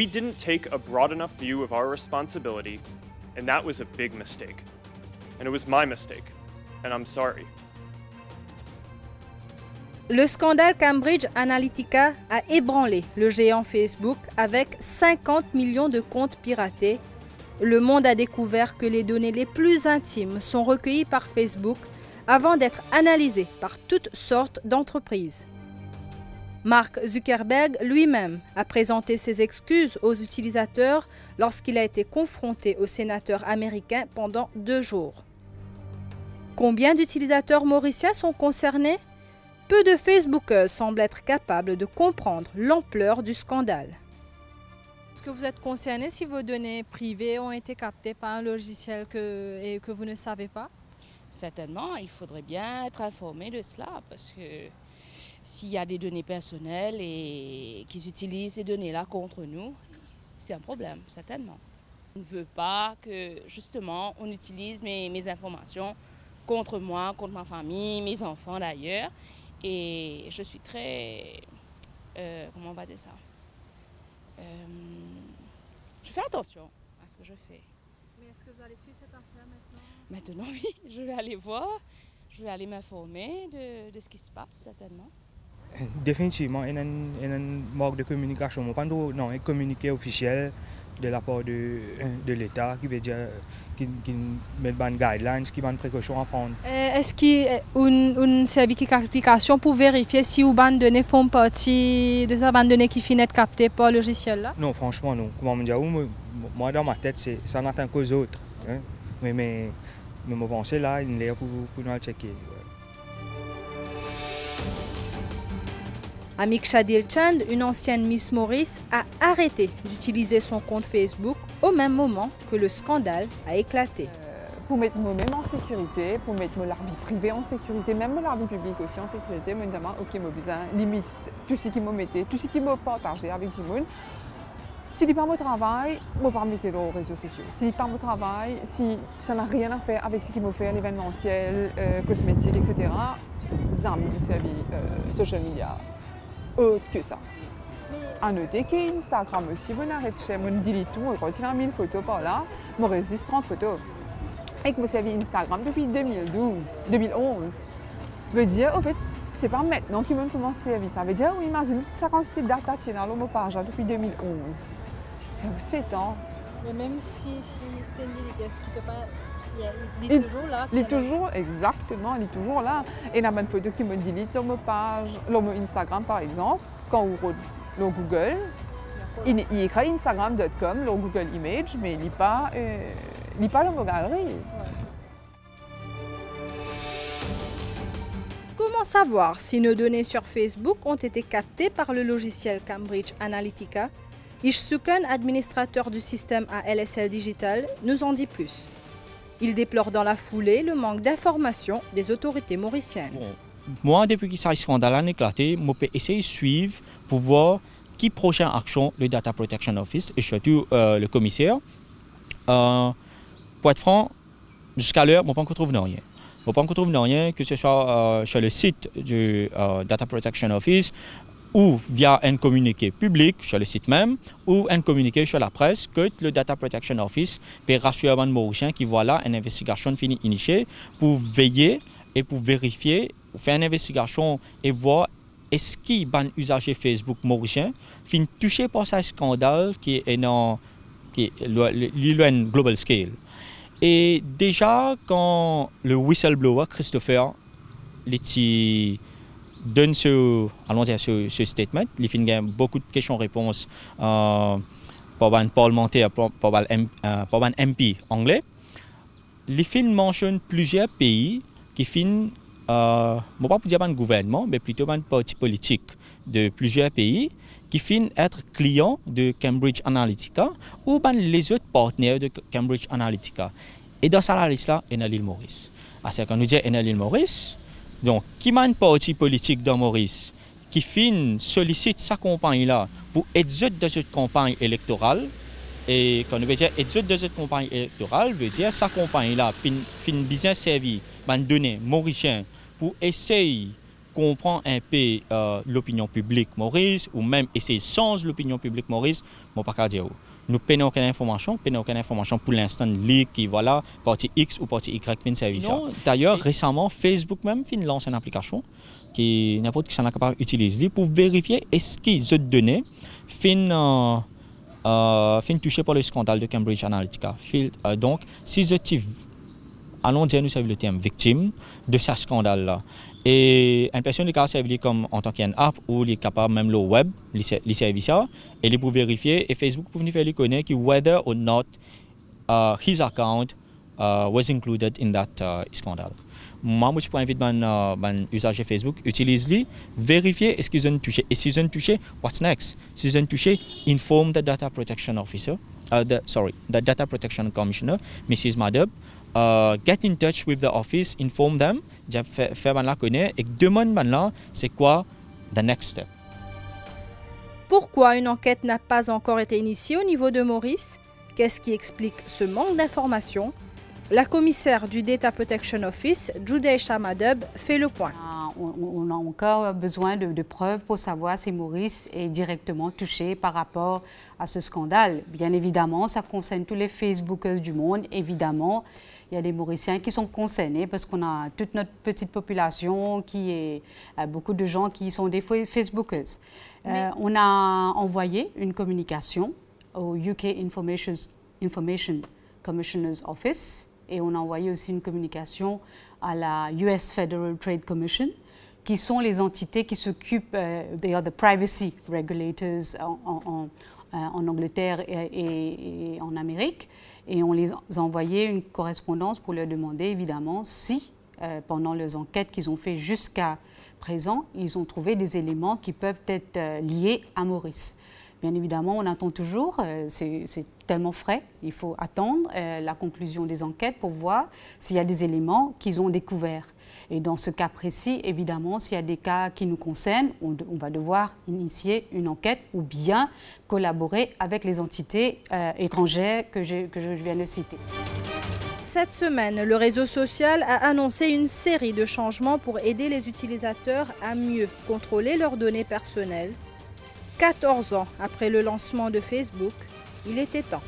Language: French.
We didn't take a broad enough view of our responsibility, and that was a big mistake. And it was my mistake, and I'm sorry. Le scandale Cambridge Analytica a ébranlé le géant Facebook avec 50 millions de comptes piratés. Le monde a découvert que les données les plus intimes sont recueillies par Facebook avant d'être analysées par toutes sortes d'entreprises. Mark Zuckerberg lui-même a présenté ses excuses aux utilisateurs lorsqu'il a été confronté aux sénateurs américains pendant 2 jours. Combien d'utilisateurs mauriciens sont concernés? Peu de Facebookers semblent être capables de comprendre l'ampleur du scandale. Est-ce que vous êtes concerné si vos données privées ont été captées par un logiciel et que vous ne savez pas? Certainement, il faudrait bien être informé de cela parce que s'il y a des données personnelles et qu'ils utilisent ces données-là contre nous, c'est un problème, certainement. Je ne veux pas que, justement, on utilise mes informations contre moi, contre ma famille, mes enfants d'ailleurs. Et je suis très... comment on va dire ça? Je fais attention à ce que je fais. Mais est-ce que vous allez suivre cette affaire maintenant? Maintenant, oui, je vais aller voir, je vais aller m'informer de ce qui se passe, certainement. Définitivement, il y a un manque de communication. Non, un communiqué officiel de la part de l'État qui veut dire qui met des guidelines, qui met des précautions à prendre. Est-ce qu'il y a une service d'application pour vérifier si les bandes de données font partie de ces bandes de données qui finissent d'être captées par le logiciel là? Non, franchement, non. Comment me dire, moi, dans ma tête, ça n'atteint qu'aux autres. Hein? Mais mon pensée là, il est pour nous checker. Ouais. Amik Shadil Chand, une ancienne Miss Maurice, a arrêté d'utiliser son compte Facebook au même moment que le scandale a éclaté. Pour mettre moi-même en sécurité, pour mettre la vie privée en sécurité, même la vie publique aussi en sécurité, je me dis, ok, j'ai besoin limite tout ce qui m'a metté, tout ce qui m'a partagé avec tout le monde. Si ce n'est pas mon travail, je ne vais pas me mettre dans les réseaux sociaux. Si ce n'est pas mon travail, si ça n'a rien à faire avec ce qui m'a fait, l'événementiel, cosmétique, etc., zam, c'est la vie social media. Autre que ça. À noter qu'Instagram aussi, on arrête chez moi, on delete tout, on continue à 1000 photos par là, on résiste 30 photos. Et que moi, j'ai Instagram depuis 2011. Veut dire, en fait, c'est pas maintenant qu'ils vont commencer à vivre. Ça veut dire, oui, imagine, ça quantité de data qui est dans mon page depuis 2011. Et 7 ans. Mais même si c'était une délit, est-ce qu'il ne pas... Il est toujours là. Il est toujours, exactement, il est toujours là. Et il y a une photo qui me delete dans ma page, dans mon Instagram par exemple, quand on regarde dans Google, il écrit instagram.com dans Google Images, mais il n'est pas dans ma galerie. Ouais. Comment savoir si nos données sur Facebook ont été captées par le logiciel Cambridge Analytica? Ish Sukan, administrateur du système à LSL Digital, nous en dit plus. Il déplore dans la foulée le manque d'informations des autorités mauriciennes. Bon, moi, depuis que ce scandale a éclaté, je peux essayer de suivre pour voir qui prochaine action le Data Protection Office et surtout le commissaire. Pour être franc, jusqu'à l'heure, je ne peux pas trouver rien. Je ne peux pas trouver rien, que ce soit sur le site du Data Protection Office ou via un communiqué public sur le site même, ou un communiqué sur la presse que le Data Protection Office peut rassurer les Mauriciens qui voilà une investigation finie initiée pour veiller et pour vérifier, faire une investigation et voir est-ce qu'il y a un usager Facebook mauricien qui est touché par ce scandale qui est un global scale. Et déjà, quand le whistleblower Christopher donne ce statement, il fait beaucoup de questions-réponses par un parlementaire, par un MP anglais. Il mentionne plusieurs pays qui font, pas pour dire un gouvernement, mais plutôt un parti politique de plusieurs pays qui finissent être clients de Cambridge Analytica ou les autres partenaires de Cambridge Analytica. Et dans cette liste-là, il y a l'île Maurice. C'est quand nous disons qu'il y a l'île Maurice, donc, qui est un parti politique dans Maurice qui sollicite sa campagne-là pour aider dans cette campagne électorale. Et quand on veut dire aider dans cette campagne électorale, veut dire sa campagne-là fin bien servir, donner mauricien pour essayer comprendre un peu l'opinion publique Maurice, ou même essayer de changer l'opinion publique Maurice, je ne peux pas dire. Nous n'avons aucune information pour l'instant, qui voilà, partie X ou partie Y fin service. D'ailleurs, récemment, Facebook même fin lance une application qui n'importe qui s'en est capable d'utiliser pour vérifier est-ce qu'ils ont donné fin touché par le scandale de Cambridge Analytica. Donc, si je suis, allons dire, nous sommes le terme victime de ce scandale-là. Et une personne qui servi comme en tant qu'une app ou les capable même le web, les services, et les pour vérifier et Facebook pour venir faire les connaître que whether or not his account was included in that scandal. Moi, je peux inviter mon usager Facebook, utilise-les, vérifier est-ce qu'ils ont touché. Et s'ils ont touché, what's next? S'ils ont touché, inform the Data Protection Officer, the Data Protection Commissioner, Mrs. Madub. Get in touch with the office, inform them, faire la connaître et demande maintenant c'est quoi the next step. Pourquoi une enquête n'a pas encore été initiée au niveau de Maurice? Qu'est-ce qui explique ce manque d'informations? La commissaire du Data Protection Office, Judaisha Madub, fait le point. On a encore besoin de preuves pour savoir si Maurice est directement touché par rapport à ce scandale. Bien évidemment, ça concerne tous les Facebookers du monde. Évidemment, il y a des Mauriciens qui sont concernés parce qu'on a toute notre petite population qui est beaucoup de gens qui sont des Facebookers. On a envoyé une communication au UK Information Commissioner's Office et on a envoyé aussi une communication à la US Federal Trade Commission, qui sont les entités qui s'occupent, they are the privacy regulators en Angleterre et en Amérique. Et on les a envoyé une correspondance pour leur demander évidemment si, pendant les enquêtes qu'ils ont fait jusqu'à présent, ils ont trouvé des éléments qui peuvent être liés à Maurice. Bien évidemment, on attend toujours, c'est tellement frais, il faut attendre la conclusion des enquêtes pour voir s'il y a des éléments qu'ils ont découverts. Et dans ce cas précis, évidemment, s'il y a des cas qui nous concernent, on va devoir initier une enquête ou bien collaborer avec les entités étrangères que je viens de citer. Cette semaine, le réseau social a annoncé une série de changements pour aider les utilisateurs à mieux contrôler leurs données personnelles. 14 ans après le lancement de Facebook, il était temps.